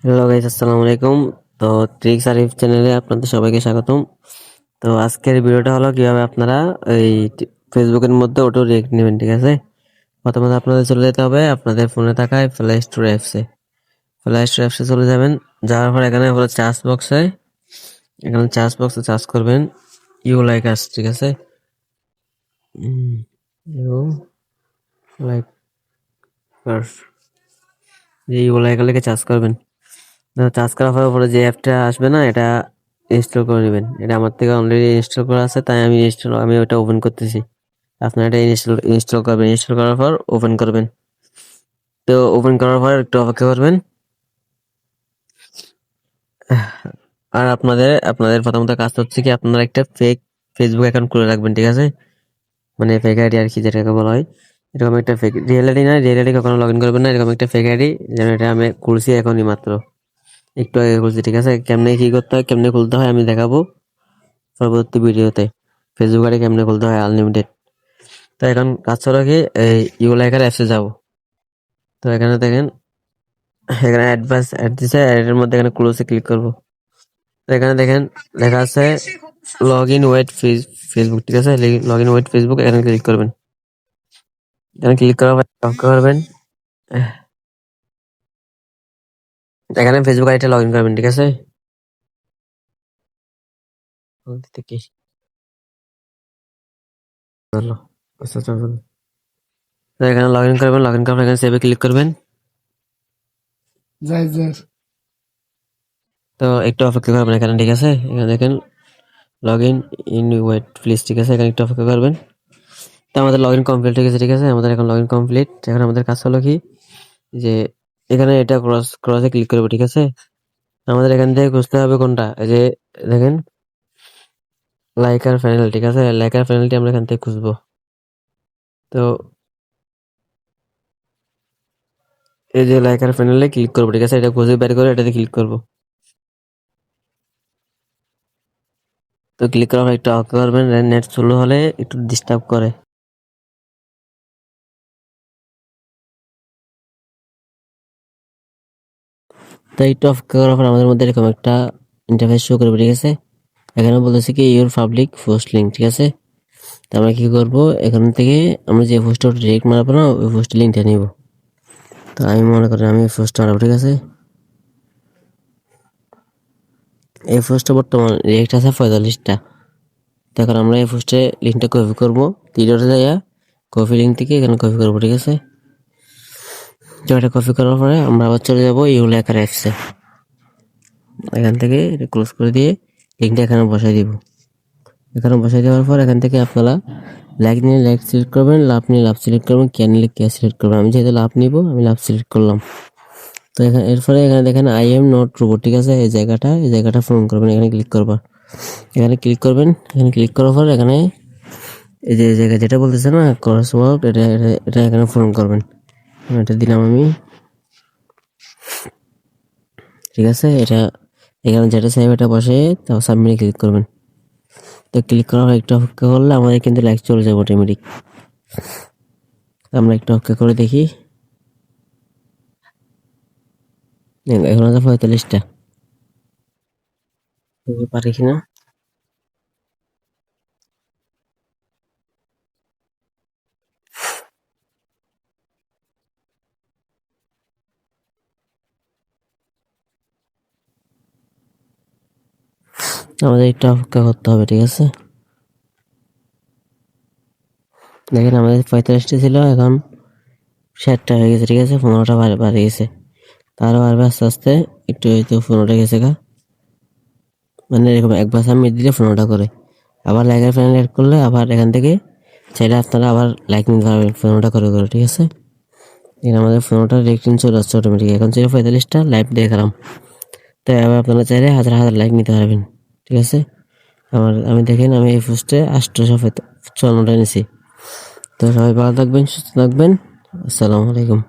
Hello guys, আসসালামু আলাইকুম। তো ট্রিক্স আরিফ চ্যানেলে আপনাদের সবাইকে স্বাগতম। তো আজকের ভিডিওটা হলো কিভাবে আপনারা এই ফেসবুকের মধ্যে অটো রিয়েক্ট নেবেন। ঠিক আছে, প্রথমত আপনাদের চলে যেতে হবে আপনাদের ফোনে থাকা প্লে স্টোর অ্যাপসে। প্লে স্টোর অ্যাপসে চলে যাবেন, যাওয়ার পর এখানে হলো চার্জ বক্সে, এখানে চার্জ বক্সে চার্জ করবেন ইউ লাইক আস। ঠিক আছে, you like us, you like লিখে চার্জ করবেন। চার্জ করার পরে যে অ্যাপটা আসবে না, এটা ইনস্টল করে নেবেন। এটা আমার থেকে অলরেডি ইনস্টল করা আছে, তাই আমি ওটা ওপেন করতেছি। আপনারা এটা ইনস্টল করবেন। ইনস্টল করার পর ওপেন করবেন। তো ওপেন করার পর একটু অপেক্ষা করবেন। আর আপনাদের আপনাদের প্রথমত কাজ হচ্ছে কি, আপনারা একটা ফেক ফেসবুক অ্যাকাউন্ট খুলে রাখবেন। ঠিক আছে, মানে ফেক আইডি আর কি, যেটাকে বলা হয়। এরকম একটা ফেক, রিয়েল আইডি না, রিয়েল আইডি কখনো লগ ইন করবেন না। এরকম একটা ফেক আইডি, যেন এটা আমি খুলছি এখনই মাত্র, একটু আগে খুলছি। ঠিক আছে, কেমনে কি করতে হয়, কেমনে খুলতে হয় আমি দেখাবো পরবর্তী ভিডিওতে। ফেসবুক আইডি কেমনে খুলতে হয় আনলিমিটেড। তো এখন কাজ হলো কি, এই ইউলাইকার অ্যাপসে যাব। তো এখানে দেখেন, এখানে অ্যাডভান্স অ্যাড দিছে, অ্যাডের মধ্যে এখানে ক্লোজে ক্লিক করব। তো এখানে দেখেন লেখা আছে লগ ইন ওয়েট ফেসবুক। ঠিক আছে, লগ ইন ওয়েট ফেসবুক, এখানে ক্লিক করবেন। এখানে ক্লিক করার পর লক করবেন। এখানে ফেসবুক আইডিটা লগ ইন করবেন। ঠিক আছে, কি হলো? আচ্ছা আচ্ছা, তো এখানে লগ ইন করবেন। লগ ইন করার পর এখানে সেভে ক্লিক করবেন। যাই যাই তো একটু অপেক্ষা করবেন এখানে। ঠিক আছে, এখানে দেখেন লগ ইন ওয়েট প্লিজ। ঠিক আছে, এখানে একটু অপেক্ষা করবেন। তো আমাদের লগ ইন কমপ্লিট হয়ে গেছে। ঠিক আছে, আমাদের এখন লগ ইন কমপ্লিট। এখন আমাদের কাজ হলো কি, যে এখানে এটা ক্রসে ক্লিক করবো। ঠিক আছে, আমাদের এখান থেকে খুঁজতে হবে কোনটা, এই যে দেখেন লাইকার প্যানেল। ঠিক আছে, লাইকার প্যানেলটি আমরা এখান থেকে খুঁজবো। তো এই যে লাইকার প্যানেলে ক্লিক করবো। ঠিক আছে, এটা খুঁজে বের করে এটাতে ক্লিক করবো। তো ক্লিক করার পর একটু অপেক্ষা করবেন, নেট স্লো হলে একটু ডিস্টার্ব করে। তো একটু অপেক্ষা করার পর আমাদের মধ্যে এরকম একটা ইন্টারফেস শো করবে। ঠিক আছে, এখানে বলতেছে কি ইউর পাবলিক পোস্ট লিঙ্ক। ঠিক আছে, তো আমরা কি করব, এখান থেকে আমরা যে পোস্টটা ডিরেক্ট মারাবো না, ওই পোস্টের লিঙ্কটা নিব। তো আমি মনে করি আমি এই পোস্টটা মারাবো। ঠিক আছে, এই পোস্টে বর্তমান রিয়েক্ট আছে 45টা। তখন আমরা এই পোস্টে লিঙ্কটা কপি করবো, তিনটে যাইয়া কপি লিঙ্ক থেকে এখানে কপি করবো। ঠিক আছে, তো এটা কপি করার পরে আমরা আবার চলে যাবো ইউলাইকার অ্যাপসে। এখান থেকে এটা ক্লোজ করে দিয়ে লিঙ্কটা এখানে বসাই দিব। এখানে বসাই দেওয়ার পর এখান থেকে আপনারা লাইক নিয়ে লাইক সিলেক্ট করবেন, লাভ নিয়ে লাভ সিলেক্ট করবেন, কেয়ার নিলে কেয়ার সিলেক্ট করবেন। আমি যেহেতু লাভ নিব, আমি লাভ সিলেক্ট করলাম। তো এখানে এরপরে এখানে দেখেন আই এম নট রোবট। ঠিক আছে, এই জায়গাটা পূরণ করবেন। এখানে ক্লিক করবা, এখানে ক্লিক করবেন। এখানে ক্লিক করার পর এখানে এই যে জায়গা যেটা বলতেছে না ক্রস ওয়ার্ক, এটা এটা এটা এখানে পূরণ করবেন। এটা দিলাম আমি। ঠিক আছে, এটা এখানে যেটা চাইবে এটা বসে, তারপর সাবমিটে ক্লিক করবেন। তো ক্লিক করার পর একটু অপেক্ষা করলে আমাদের কিন্তু লাইক চলে যাবে অটোমেটিক। আমরা একটু অপেক্ষা করে দেখি, এখন আছে 45টা, পারি কিনা। আমাদের একটু অপেক্ষা করতে হবে। ঠিক আছে, দেখেন আমাদের 45টা ছিল, এখন 60টা হয়ে গেছে। ঠিক আছে, 15টা বাড়ে গেছে। তারও বাড়বে আস্তে আস্তে। একটু হয়তো 15টা গেছে গা, মানে এরকম একবার সাবমিট দিলে 15টা করে। আবার লাইকের প্যানেল অ্যাড করলে আবার এখান থেকে চাইলে আপনারা আবার লাইক নিতে পারবেন 15টা করে করে। ঠিক আছে, এখানে আমাদের 15টা রেটিং চলে আসছে অটোমেটিক। এখন ছিল 45টা, লাইভ দেখালাম। তাই আবার আপনারা চাইলে হাজার হাজার লাইক নিতে পারবেন। ঠিক আছে, আমি দেখেন আমি এই পোস্টে 854টা নিছি। তো সবাই ভালো থাকবেন, সুস্থ থাকবেন। আসসালামু আলাইকুম।